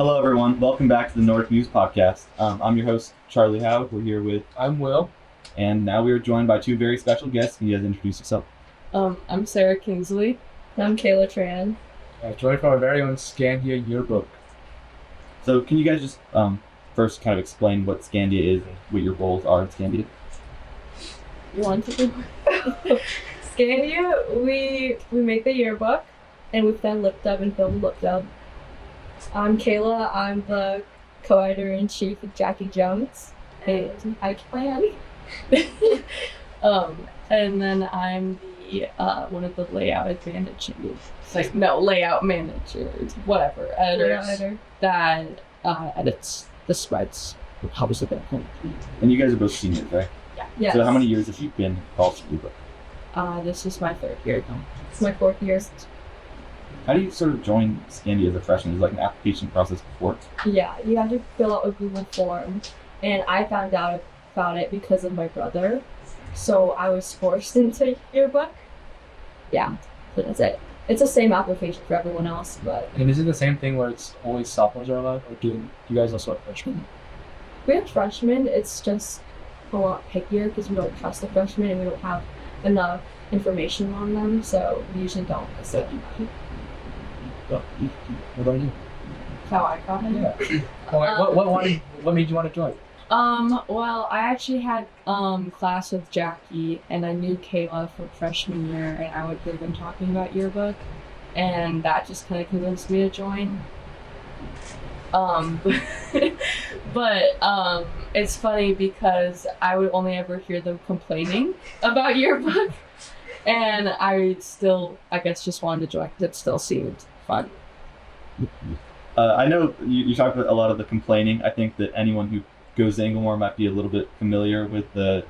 Hello, everyone. Welcome back to the Nordic News Podcast. I'm your host, Charlie Haug. We're here with... I'm Will. And now we are joined by two very special guests. Can you guys introduce yourself? I'm Sarah Kingsley. I'm Kayla Tran. Joined from our very own Scandia yearbook. So can you guys just first kind of explain what Scandia is and what your roles are in Scandia? You want to? Scandia, we make the yearbook, and we've done lip dub and film lip dub. I'm Kayla. I'm the co-editor-in-chief of Jackie Jones, and I plan. And then I'm the one of the layout managers, whatever, editors that edits the spreads. How does it go? And you guys are both seniors, right? Yeah. Yes. So how many years have you been involved in the yearbook? This is my third year now. It's my 4th year. How do you sort of join Scandia as a freshman? Is it like an application process before? Yeah, you have to fill out a Google form, and I found out about it because of my brother. So I was forced into yearbook. Yeah, so that's it. It's the same application for everyone else, but... And is it the same thing where it's only sophomores are allowed, or do you guys also have freshmen? We have freshmen, it's just a lot pickier because we don't trust the freshmen and we don't have enough information on them, so we usually don't accept anybody. What about you? How I got it? Yeah. What made you want to join? Well, I actually had class with Jackie, and I knew Kayla from freshman year, and I would hear them talking about yearbook, and that just kind of convinced me to join. But it's funny because I would only ever hear them complaining about yearbook, and I guess just wanted to join because it still seemed fun. I know you talked about a lot of the complaining. I think that anyone who goes to Inglemoor might be a little bit familiar with the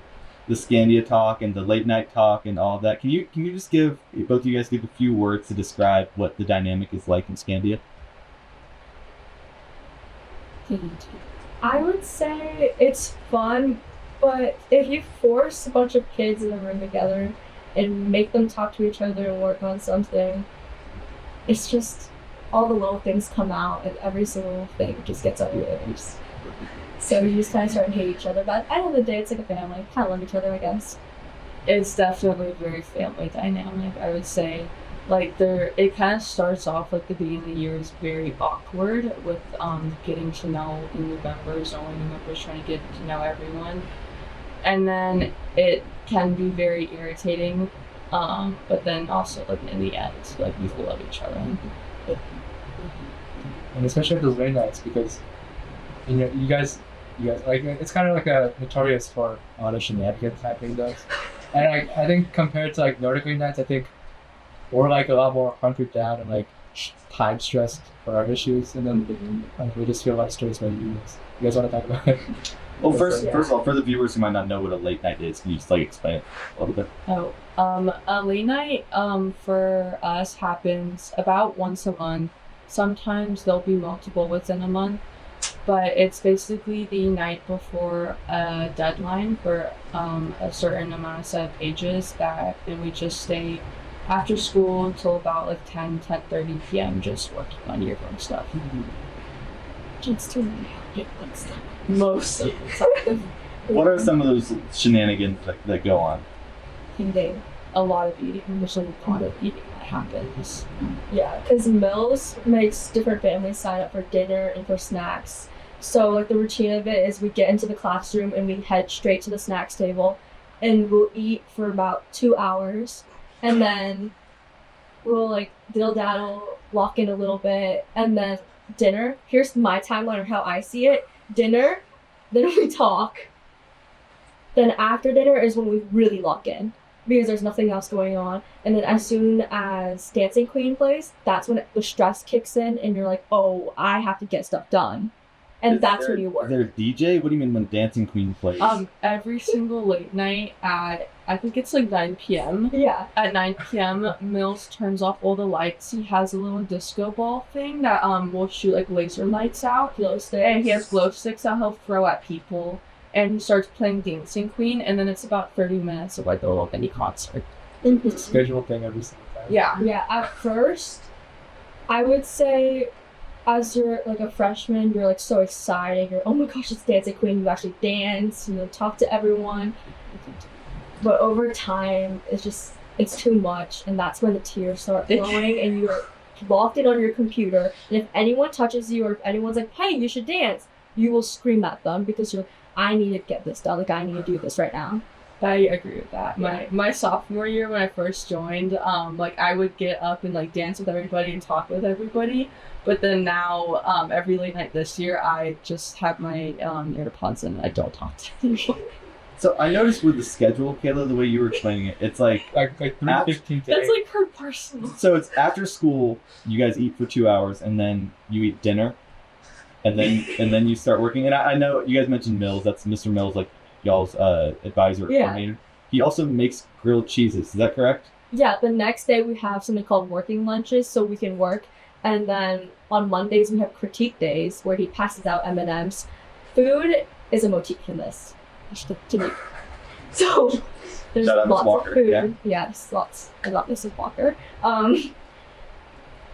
Scandia talk and the late night talk and all of that. Can you just both of you guys give a few words to describe what the dynamic is like in Scandia? I would say it's fun, but if you force a bunch of kids in a room together and make them talk to each other and work on something, it's just all the little things come out and every single thing just gets on your nerves. So you just kind of start to hate each other, but at the end of the day, it's like a family. Kind of love each other, I guess. It's definitely very family dynamic, I would say. Like it kind of starts off like the beginning of the year is very awkward with getting to know the new members, knowing new members, trying to get to know everyone, and then it can be very irritating. But then also like in the end, like we love each other. And especially with those late nights, because you guys like it's kind of like a notorious for a lot of shenanigans happening those. And I think compared to like Nordic late nights, I think we're like a lot more hunkered down and like time stressed for our issues, and then like, we just feel like stories about you guys want to talk about it? Well, first of all, for the viewers who might not know what a late night is, can you just like explain it a little bit? A late night for us happens about once a month. Sometimes there'll be multiple within a month, but it's basically the night before a deadline for a certain amount of set of pages and we just stay after school until about like 10:30 p.m. just working on yearbook stuff. Just too many yearbook stuff. Most of the time. What are some of those shenanigans that go on? A lot of eating. There's a lot of eating that happens. Yeah, because Mills makes different families sign up for dinner and for snacks. So like the routine of it is we get into the classroom and we head straight to the snacks table and we'll eat for about 2 hours. And then we'll like diddle-daddle, lock in a little bit, and then dinner. Here's my timeline of how I see it. Dinner, then we talk. Then after dinner is when we really lock in because there's nothing else going on. And then as soon as Dancing Queen plays, that's when the stress kicks in and you're like, oh, I have to get stuff done. And that's when you work. Is there a DJ? What do you mean when Dancing Queen plays? Every single late night at, I think it's like 9 p.m. Yeah. At 9 p.m., Mills turns off all the lights. He has a little disco ball thing that will shoot like laser lights out. Glow sticks. And he has glow sticks that he'll throw at people. And he starts playing Dancing Queen, and then it's about 30 minutes of like a little mini concert. Mm-hmm. Scheduled thing every single time. Yeah. Yeah, at first, I would say as you're like a freshman, you're like so excited. You're, oh my gosh, it's dancing queen. You actually dance, talk to everyone. But over time, it's too much, and that's when the tears start flowing, and you're locked in on your computer. And if anyone touches you, or if anyone's like, "Hey, you should dance," you will scream at them because you're like, "I need to get this done. Like, I need to do this right now." I agree with that. My sophomore year when I first joined, like I would get up and like dance with everybody and talk with everybody. But then now, every late night this year, I just have my AirPods in and I don't talk to anyone. So I noticed with the schedule, Kayla, the way you were explaining it, it's like 3:15 That's like her personal. so it's after school. You guys eat for 2 hours, and then you eat dinner, and then you start working. And I know you guys mentioned Mills. That's Mr. Mills, like y'all's advisor coordinator. He also makes grilled cheeses. Is that correct? Yeah, the next day we have something called working lunches, so we can work. And then on Mondays we have critique days where he passes out M&Ms. Food is a motif in this. So there's Shout out Ms. lots Walker, of food. yeah. Yes, lots. I love Mrs. Walker.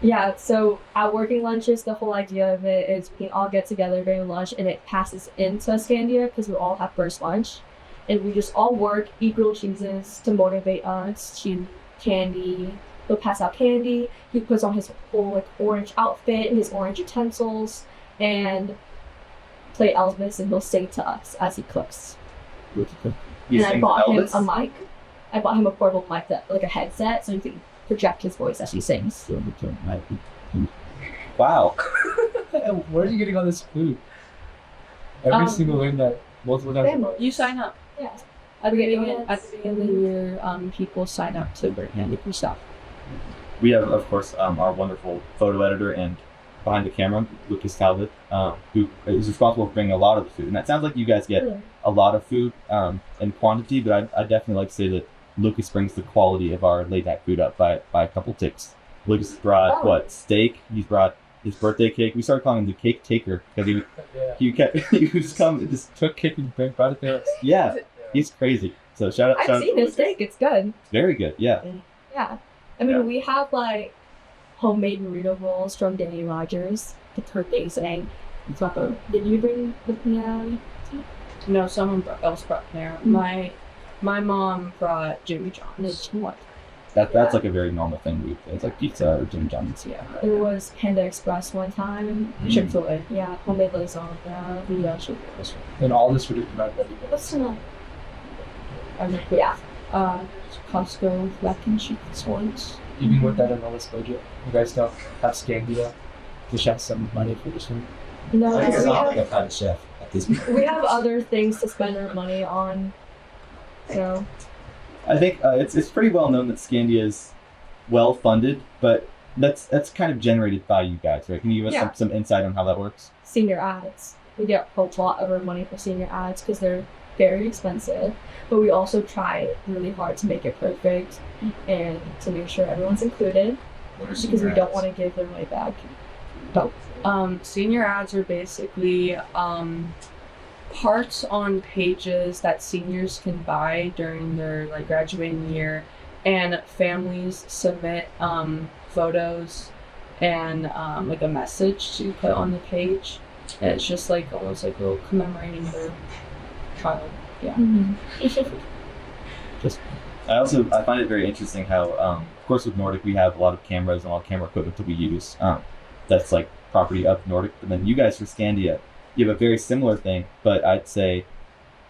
Yeah, so at working lunches, the whole idea of it is we can all get together during lunch, and it passes into Scandia because we all have first lunch, and we just all work, eat grilled cheeses to motivate us, chew candy. He'll pass out candy. He puts on his whole like orange outfit, his orange utensils, and play Elvis, and he'll sing to us as he cooks. You And I sing bought Elvis? him a mic. I bought him a portable mic, that like a headset, so he can project his voice as he sings. Wow. Where are you getting all this food? Every single late night, multiple times. Family. You sign up. Yeah. At the beginning of the year, people sign up to bring handy for stuff. We have, of course, our wonderful photo editor and behind the camera, Lucas Talbot, who is responsible for bringing a lot of the food. And it sounds like you guys get a lot of food in quantity, but I definitely like to say that Lucas brings the quality of our late night food up by a couple ticks. Lucas brought steak. He's brought his birthday cake. We started calling him the cake taker because he was come and just Took cake and brought it there. yeah, he's crazy. So shout out. I've seen his steak. It's good. Very good. Yeah. Yeah. I mean, Yeah. we have like homemade burrito rolls from Danny Rogers. It's her amazing. Did you bring the panini? No, someone else brought there. Mm. My mom brought Jimmy John's. What? That's like a very normal thing. It's like pizza or Jim John's. Yeah. There was Panda Express one time. Chick-fil-A. Yeah, homemade lasagna. And all this food is provided by you. What's the Yeah. Costco mac and cheese ones. Even with that enormous budget, you guys don't have Scandia to have some money for this food. No, Because we I'm have, like a private chef at this point. we have other things to spend our money on. So I think it's pretty well known that Scandia is well funded, but that's kind of generated by you guys, right? Can you give us some insight on how that works? senior ads. We get a lot of our money for senior ads because they're very expensive, but we also try really hard to make it perfect and to make sure everyone's included because we don't want to give their money back. Senior ads are basically parts on pages that seniors can buy during their like graduating year, and families submit photos and like a message to put on the page. And it's just like almost like a little commemorating their child. Yeah. I find it very interesting how, of course, with Nordic we have a lot of cameras and all camera equipment that we use. That's like property of Nordic. But then you guys for Scandia, you have a very similar thing, but I'd say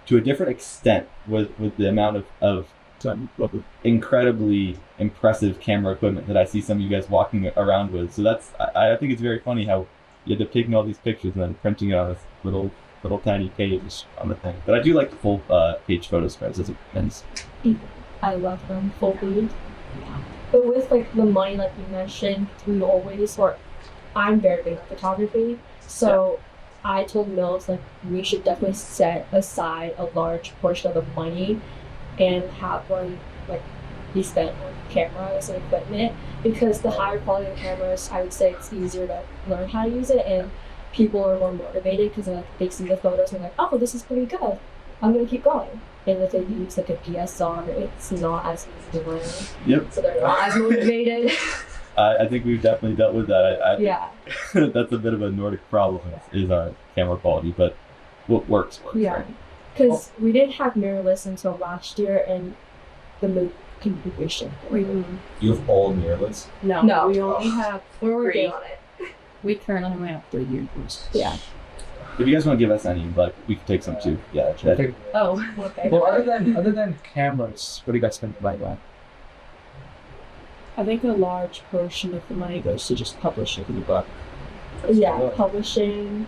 to a different extent with the amount of incredibly impressive camera equipment that I see some of you guys walking around with. So I think it's very funny how you end up taking all these pictures and then printing it on this little tiny page on the thing. But I do like the full page photo spreads as it ends. I love them full food. But with like the money, like you mentioned, we always I'm very big at photography, so I told Mills like we should definitely set aside a large portion of the money and have one like be spent on cameras and equipment, because the higher quality cameras, I would say it's easier to learn how to use it, and people are more motivated because they see the photos and they're like, oh, this is pretty good, I'm gonna keep going. And if they use like a DSLR, it's not as easy to learn. Yep. So they're not as motivated. I think we've definitely dealt with that. Yeah. That's a bit of a Nordic problem is our camera quality, but what works. Yeah. Right? Because we didn't have mirrorless until last year, and the move configuration. You have all mirrorless? No. We only have We're working three. on it. We currently only have 3 yearbooks. Yeah. If you guys want to give us any, like we could take some too. Yeah. Okay. Oh, Okay. Well, other than cameras, what do you guys spend money on? I think a large portion of the money goes to just publishing the book. Yeah, Cool. publishing,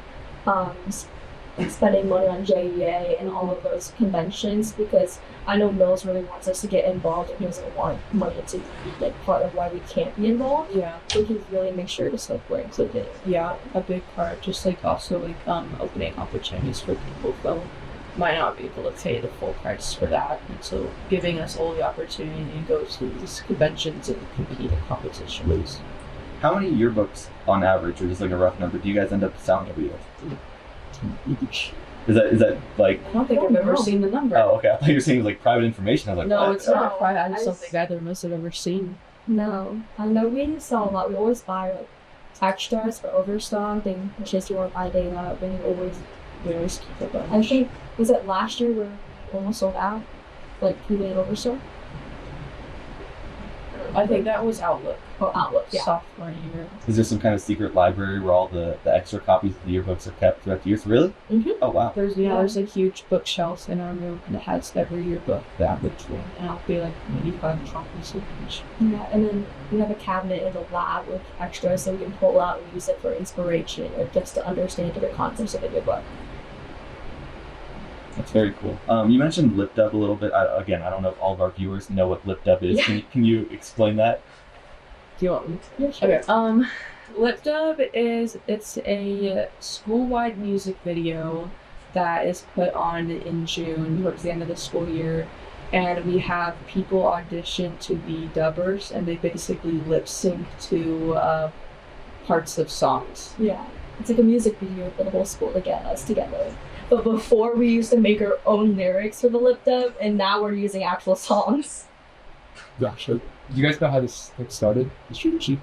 spending money on JEA and all of those conventions, because I know Mills really wants us to get involved, and he doesn't want money to be like part of why we can't be involved. Yeah. So he really makes sure to like we're included. Yeah, a big part. Just like also like opening opportunities for people who might not be able to pay the full price for that, and so giving us all the opportunity to go to these conventions and compete in competitions. How many yearbooks on average, or just like a rough number, do you guys end up selling every year? Is that like? I don't think I've ever seen the number. Oh, okay. I thought you were saying it was like private information. I was like, No, what? it's not No, private. I just don't I think either of us have ever seen. No, I know we sell a lot. We always buy like extras for overstock, and in case you want to buy data, we always keep a bunch. I think was it last year we're almost sold out, like pre-made overstock. I think that was Outlook. Oh, Outlook, yeah. Sophomore year. Is there some kind of secret library where all the extra copies of the yearbooks are kept throughout the years? Really? Mhm. Oh wow. There's a huge bookshelf in our room, and it has every yearbook that would be, and it'll be like 85 copies of each. Yeah, and then we have a cabinet in the lab with extras, so we can pull out and use it for inspiration or just to understand different concepts of the book. That's very cool. You mentioned LipDub a little bit. I don't know if all of our viewers know what LipDub is. Yeah. Can you explain that? Do you want me? Yeah, sure. Okay. LipDub it's a school-wide music video that is put on in June towards the end of the school year, and we have people audition to be dubbers, and they basically lip sync to parts of songs. Yeah, it's like a music video for the whole school to get us together. But before we used to make our own lyrics for the lip dub, and now we're using actual songs. Gosh, do you guys know how this thing started? It's really cheap.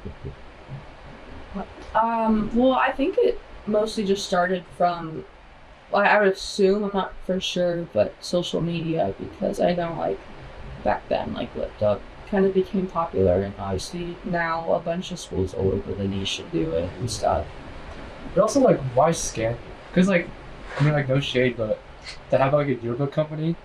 Well, I think it mostly just started from, I would assume, I'm not for sure, but social media, because I know, like, back then, like, LipDub kind of became popular, and obviously now a bunch of schools all over the nation do it and stuff. But also, like, why Scandia? Because, like, I mean, like, no shade, but to have, like, a yearbook company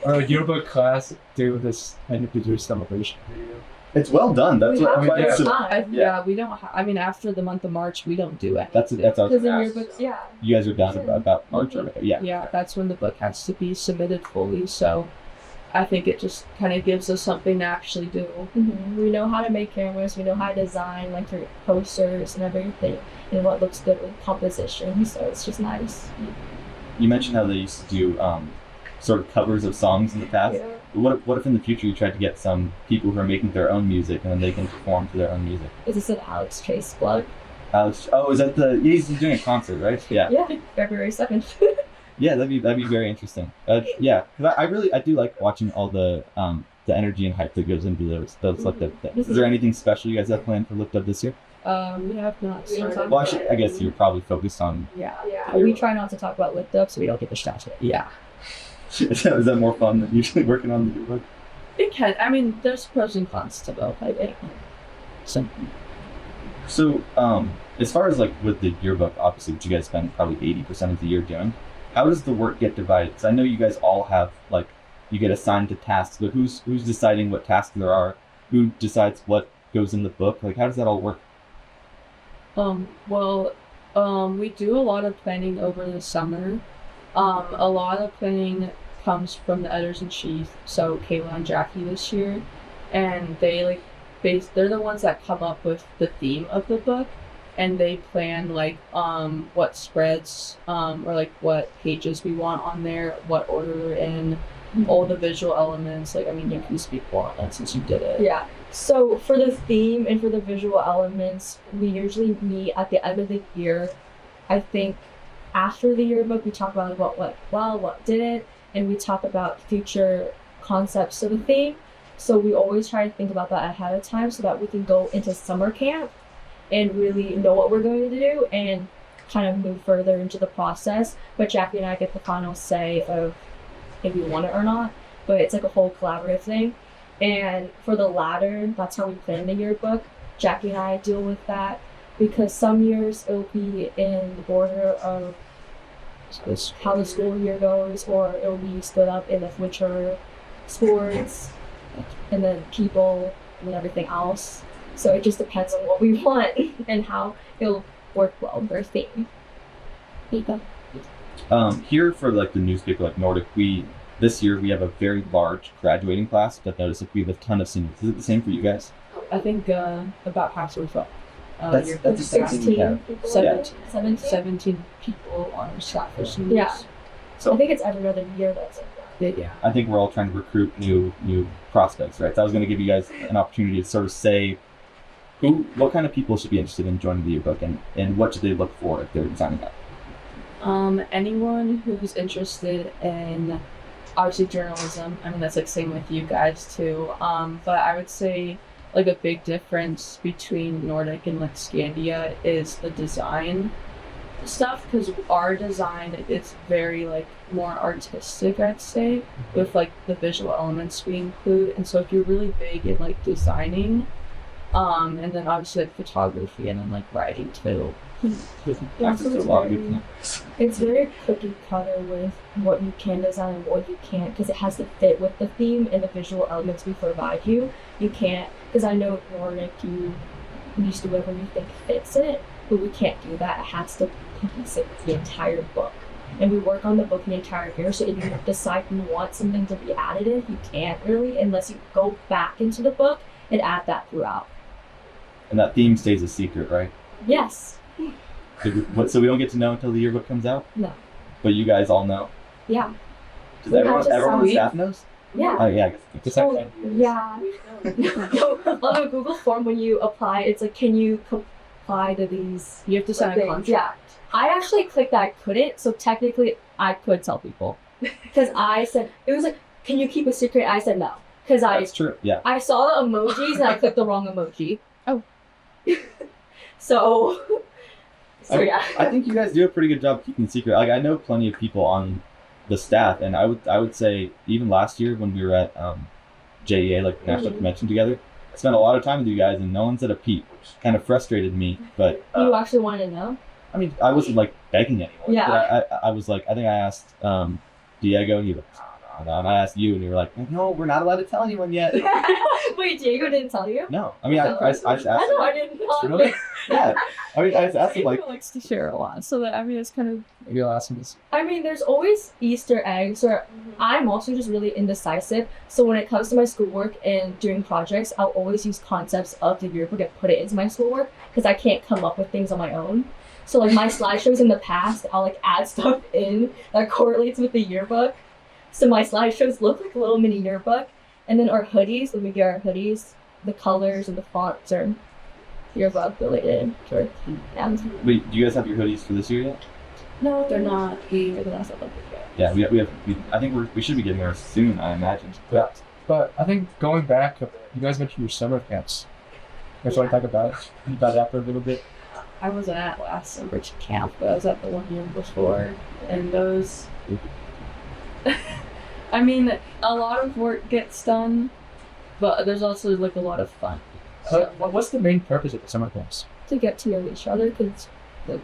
or a yearbook class do this and produce celebration video. It's well done. That's We what. have Why yeah. it's so- time. Yeah, we don't, I mean, after the month of March, we don't do it. that's our. Because in yearbooks, yeah. You guys are down to about March or yeah. Yeah, that's when the book has to be submitted fully, so I think it just kind of gives us something to actually do. We know how to make cameras, we know how to design like your posters and everything, and what looks good with composition, so it's just nice. You mentioned how they used to do sort of covers of songs in the past. Yeah. What if in the future you tried to get some people who are making their own music and then they can perform to their own music? Is this an Alex Chase plug? Alex, is that he's doing a concert, right? Yeah. Yeah, February 2nd. Yeah, that'd be very interesting. Yeah, because I do like watching all the energy and hype that goes into those like the. Is there anything special you guys have planned for LipDub this year? We have not started. Well, I guess you're probably focused on. Yeah. We try not to talk about lift up so we don't get distracted. Yeah. Is that more fun than usually working on the yearbook? It can. I mean, there's pros and cons to both. I think. So, as far as like with the yearbook, obviously, which you guys spend probably 80% of the year doing, how does the work get divided? Because I know you guys all have like, you get assigned to tasks, but who's deciding what tasks there are? Who decides what goes in the book? Like, how does that all work? We do a lot of planning over the summer. A lot of planning comes from the editors-in-chief, so Kayla and Jackie this year, and they're the ones that come up with the theme of the book, and they plan like what spreads or like what pages we want on there, what order they're in, all the visual elements. Like, I mean, you can speak more on that since you did it. Yeah. So for the theme and for the visual elements, we usually meet at the end of the year. I think after the yearbook, we talk about what went well, what didn't, and we talk about future concepts of the theme. So we always try to think about that ahead of time so that we can go into summer camp and really know what we're going to do and kind of move further into the process. But Jackie and I get the final say of if we want it or not. But it's like a whole collaborative thing. And for the latter, that's how we plan the yearbook. Jackie and I deal with that because some years it'll be in the order of how the school year goes, or it'll be split up in the winter sports and then people and everything else. So it just depends on what we want and how it'll work well with our theme. Mika. Here for like the newspaper, like Nordic, this year we have a very large graduating class. I've noticed we have a ton of seniors. Is it the same for you guys? I think about half so far. That's the same thing we have. people. Yeah. 17 people on our staff for seniors. Yeah. So I think it's every other year that's like that. Yeah. I think we're all trying to recruit new prospects, right? So I was going to give you guys an opportunity to sort of say what kind of people should be interested in joining the yearbook, and what should they look for if they're signing up. Anyone who's interested in obviously journalism. I mean, that's like same with you guys too. But I would say like a big difference between Nordic and like Scandia is the design stuff, because our design is very like more artistic, I'd say, with like the visual elements we include. And so if you're really big in like designing, and then obviously like photography and then like writing too. That's a lot of good things. It's very cookie cutter with what you can design and what you can't, because it has to fit with the theme and the visual elements we provide you. You can't, because I know Nordic, you just do whatever you think fits it, but we can't do that. It has to fit the entire book. And we work on the book the entire year, so if you decide you want something to be added in, you can't really, unless you go back into the book and add that throughout. And that theme stays a secret, right? Yes. So we don't get to know until the yearbook comes out? No. But you guys all know? Yeah. Does We everyone have to on sign- staff knows? Yeah. Oh, yeah. I guess. Just like Oh, yeah. On a Google form, when you apply, it's like, can you comply to these You have to sign a things? contract. Yeah. I actually clicked that I couldn't, so technically I could tell people. Because I said, it was like, can you keep a secret? I said no. Because That's true. Yeah. I saw the emojis and I clicked the wrong emoji. Oh. So yeah. I think you guys do a pretty good job keeping the secret. Like, I know plenty of people on the staff, and I would say even last year when we were at JEA, like the National Convention together, I spent a lot of time with you guys, and no one said a peep, which kind of frustrated me. But You actually wanted to know? I mean, I wasn't like begging anyone. Yeah. But I was like, I think I asked Diego, and he was like, no, and I asked you, and you were like, no, we're not allowed to tell anyone yet. Wait, Diego didn't tell you? No, I mean, I just asked. I know I didn't know. Really? Yeah. I mean, I just asked him like, Diego likes to share a lot, so that I mean it's kind of maybe I'll ask him this. I mean, there's always Easter eggs, or I'm also just really indecisive. So when it comes to my schoolwork and doing projects, I'll always use concepts of the yearbook and put it into my schoolwork because I can't come up with things on my own. So like my slideshows in the past, I'll like add stuff in that correlates with the yearbook. So my slideshows look like a little mini yearbook. And then our hoodies, when we get our hoodies, the colors and the fonts are yearbook related. Sure. Yeah. wait, do you guys have your hoodies for this year yet? no, they're not. We're gonna have something like that. Yeah, I think we should be getting ours soon. I imagine. But I think going back a bit, you guys mentioned your summer camps. You guys want to talk about that for a little bit? I wasn't at last summer camp, but I was at the one year before, and those. I mean, a lot of work gets done, but there's also like a lot of fun. What's the main purpose of the summer camps? To get to know each other, because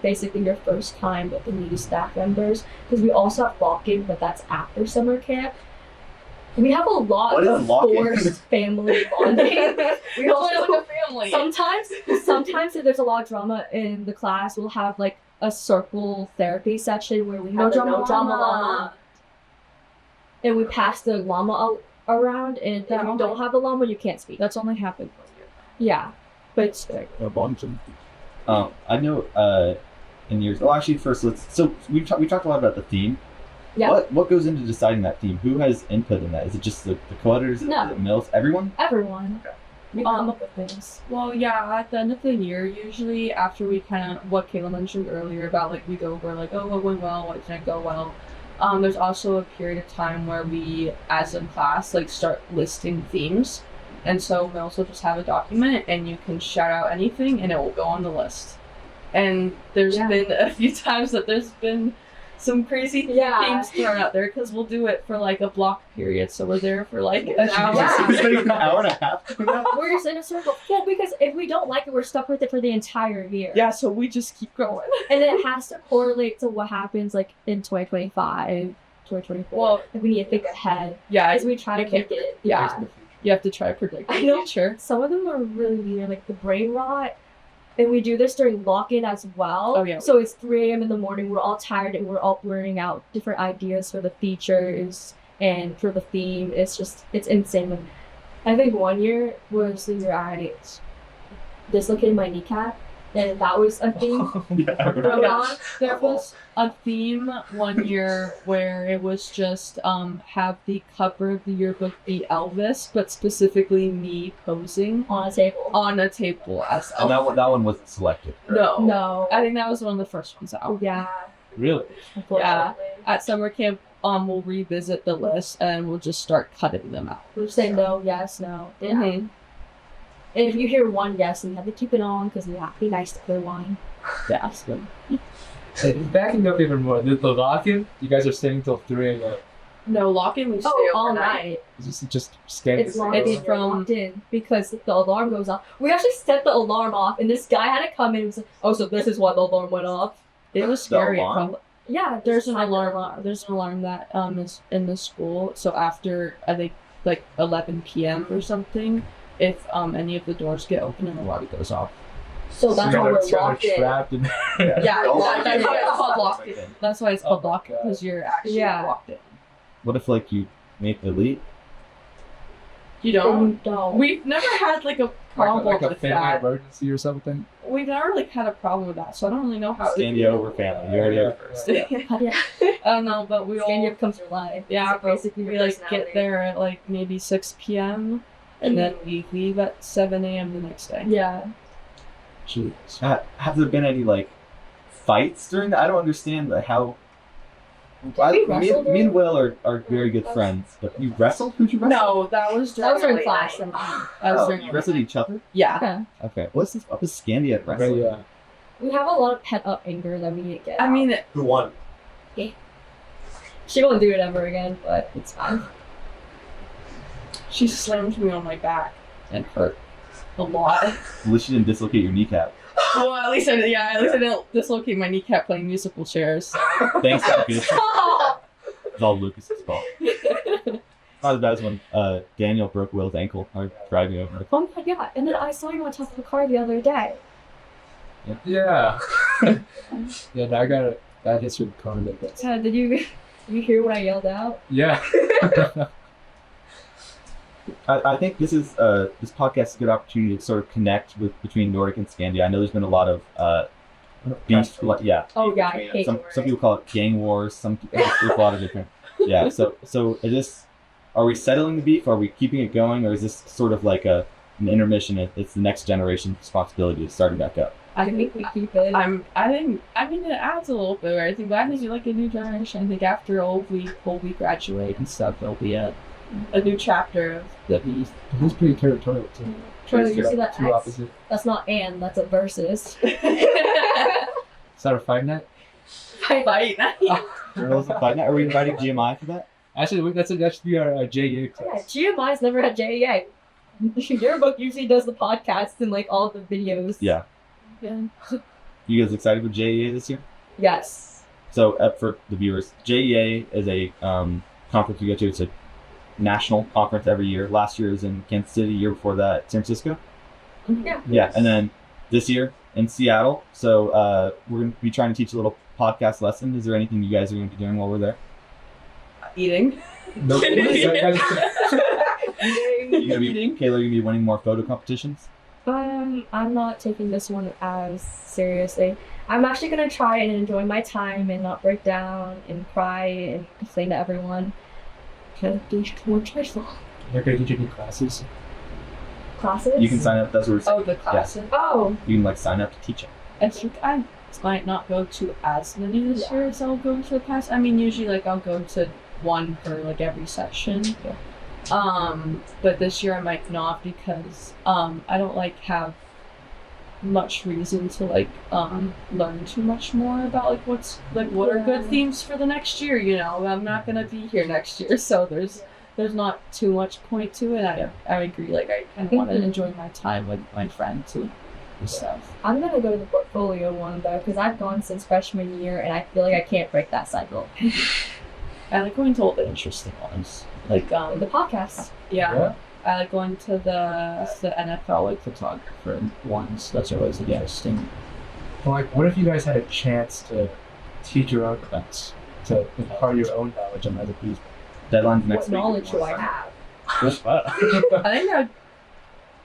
basically your first time with the new staff members. Because we also have lock-in, but that's after summer camp. We have a lot What is of lock-in? forced family bonding. We also like a family. sometimes if there's a lot of drama in the class, we'll have like a circle therapy session where we No have the drama llama, and we pass the llama around, and if Yeah. you don't have the llama, you can't speak. That's only happened 1 year. Yeah, but it's like, I know in years. Oh, actually, first we talked a lot about the theme. yeah, What goes into deciding that theme? Who has input in that? Is it just the co-editors, No. the mills, everyone? everyone. Okay. We come up with things. Well, yeah, at the end of the year, usually after we kind of, what Kayla mentioned earlier about like we go over like, oh, what went well, what didn't go well. There's also a period of time where we, as a class, like start listing themes. And so Mills will just have a document, and you can shout out anything, and it will go on the list. And there's been a few times that there's been some crazy themes thrown out there, because we'll do it for like a block period. So we're there for like an hour. Yeah. It's like an hour and a half. We're just in a circle. Well, because if we don't like it, we're stuck with it for the entire year. Yeah, so we just keep going. And it has to correlate to what happens like in 2025, 2024. Well, we need to think ahead. Yeah, As we try to make it. Yeah. You have to try to predict the I know. future. Some of them are really weird, like the brain rot. And we do this during lock-in as well. Oh, yeah. So it's 3 a.m. in the morning. We're all tired and we're all blurting out different ideas for the features and for the theme. It's insane. I think one year was the year I dislocated my kneecap. And that was a theme. Going on. There was a theme one year where it was just have the cover of the yearbook be Elvis, but specifically me posing On a table. on a table as And Elvis. that one wasn't selected. No. I think that was one of the first ones out. Yeah. Really? Unfortunately. At summer camp, we'll revisit the list and we'll just start cutting them out. We'll say no, yes, no. Yeah. Mhm. And if you hear one yes, you have to keep it on because you have to be nice to clear wine. Yeah. Hey, backing up even more, the lock-in, you guys are staying till 3 a.m. No, lock-in, we stay all overnight. night. It's just scanning. It's locked It's in. from- Locked in because the alarm goes off. We actually set the alarm off, and this guy had to come in and was like, "Oh, so this is why the alarm went off." It was The scary. alarm? Yeah, There's an time alarm. There's an alarm that is in the school. So after I think like 11 p.m. or something, if any of the doors get open and the alarm goes off. So that's how we're locked in. trapped in. Yeah, Oh, that's yeah. why it's called locked in. That's why it's called Oh, locked in, God. because you're actually Yeah. locked in. What if like you make the elite? You don't. Don't. We've never had like a problem like a with family that. emergency or something. We've never like had a problem with that, so I don't really know how. Scandia over family. You already heard first. Yeah. I don't know, but we all. Scandia becomes your life. Yeah, It's but basically we your like personality. get there at like maybe 6 p.m. and then we leave at 7 a.m. the next day. Yeah. Jeez. Have there been any like fights during that? I don't understand how. we wrestle Me and Will are very good friends, but you wrestled? Who'd you wrestle? No, that was That was during late class. night. And That was Oh, during you wrestled each other? Yeah. yeah. Okay. What is Scandia at wrestling? But yeah. We have a lot of pent up anger that we need to get I out. mean, Who won? She won't do it ever again, but it's fine. she slammed me on my back and hurt a lot. At least you didn't dislocate your kneecap. Well, at least I didn't dislocate my kneecap playing musical chairs. Thanks, Lucas. It's all Lucas's fault. Not as bad as when Daniel broke Will's ankle while driving over. Oh my god! And then I saw you on top of the car the other day. Yeah. Yeah, I got that history with car like that. So did you hear what I yelled out? Yeah. I think this podcast is a good opportunity to sort of connect between Nordic and Scandia. I know there's been a lot of beef, yeah. Oh yeah, I hate Some it. people call it gang wars. There's a lot of different. Yeah. So is this? Are we settling the beef? Are we keeping it going, or is this sort of like an intermission? It's the next generation's responsibility to start it back up. I think we keep it. I mean, it adds a little bit of everything, but I think like a new generation. I think after we graduate and stuff, there'll be a new chapter of the beef. He's pretty territorial too. True, you see that Two X? opposite. That's not and, that's a versus. Is that a fight night? Fight. Girls and Fight Night. Are we inviting GMI for that? Actually, that should be our JA Yeah, class. GMI's never had JEA. Yearbook usually does the podcast and like all the videos. Yeah. Yeah. You guys excited for JEA this year? Yes. So for the viewers, JEA is a conference we go to. It's a national conference every year. Last year was in Kansas City. Year before that, San Francisco. Yeah. Yeah, and then this year in Seattle. So we're going to be trying to teach a little podcast lesson. Is there anything you guys are going to be doing while we're there? Eating. No, You gonna be, Kayla, you're going to be winning more photo competitions? I'm not taking this one as seriously. I'm actually gonna try and enjoy my time and not break down and cry and complain to everyone. Because there's too much stressful. They're going to teach you classes. Classes? You can sign up. That's what we're saying. Oh, the classes. Oh, You can sign up to teach it. I think I might not go to as many this year as I'll go to the past. I mean, usually I'll go to one for every session. But this year I might not because I don't like have much reason to like learn too much more about like what are good themes for the next year. You know, I'm not gonna be here next year, so there's not too much point to it. I agree. Like I kind of want to enjoy my time with my friends and stuff. I'm gonna go to the portfolio one though, because I've gone since freshman year, and I feel like I can't break that cycle. I like going to all the interesting ones, like The podcast. yeah. I like going to the NFL like photographer ones. That's always interesting. Well, like, what if you guys had a chance to teach your own events, to impart your own knowledge on other people? Deadline's next What week. knowledge do I have? I think that'd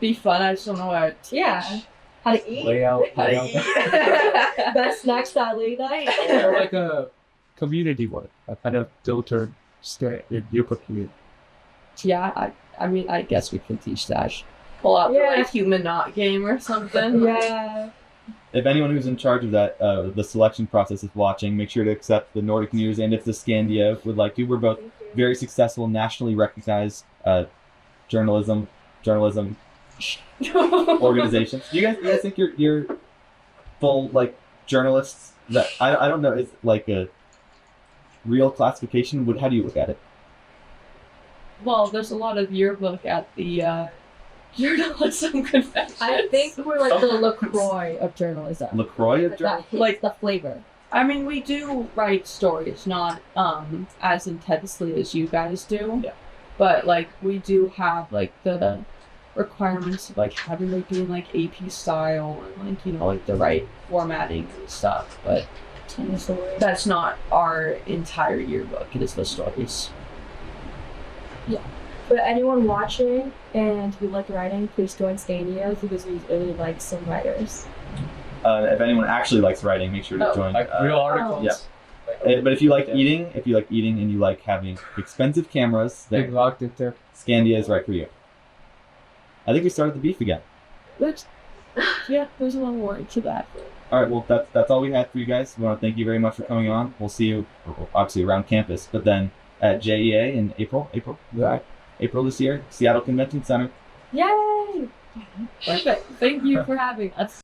be fun. I just don't know how to teach. Yeah. How to eat? Layout. How to eat. Best snacks that late night. Or like a community one, a kind of filtered yearbook community. Yeah, I mean, I guess we can teach that. Pull out the Yeah. like human knot game or something. Yeah. If anyone who's in charge of that, the selection process is watching, make sure to accept the Nordic news. And if the Scandia would like to, we're both very successful, nationally recognized journalism organizations. Do you guys think you're full like journalists? That I don't know. Is like a real classification? How do you look at it? Well, there's a lot of yearbook at the journalism convention. I think we're like the LaCroix of journalism. LaCroix of That journalism? hits Like- the flavor. I mean, we do write stories, not as intensely as you guys do. Yeah. But like we do have like the requirements of like having like being like AP style and like like the right formatting and stuff. But that's not our entire yearbook. It is the stories. But anyone watching and who like writing, please join Scandia because we really like some writers. If anyone actually likes writing, make sure to Oh, join. Like real articles. Yeah. But if you like eating, and you like having expensive cameras, Big then locked in there. Scandia is right for you. I think we started the beef again. There's a lot more to that. All right, well, that's all we had for you guys. We want to thank you very much for coming on. We'll see you, obviously, around campus, but then at JEA in April this year, Seattle Convention Center. Yay! Perfect. Thank you for having us.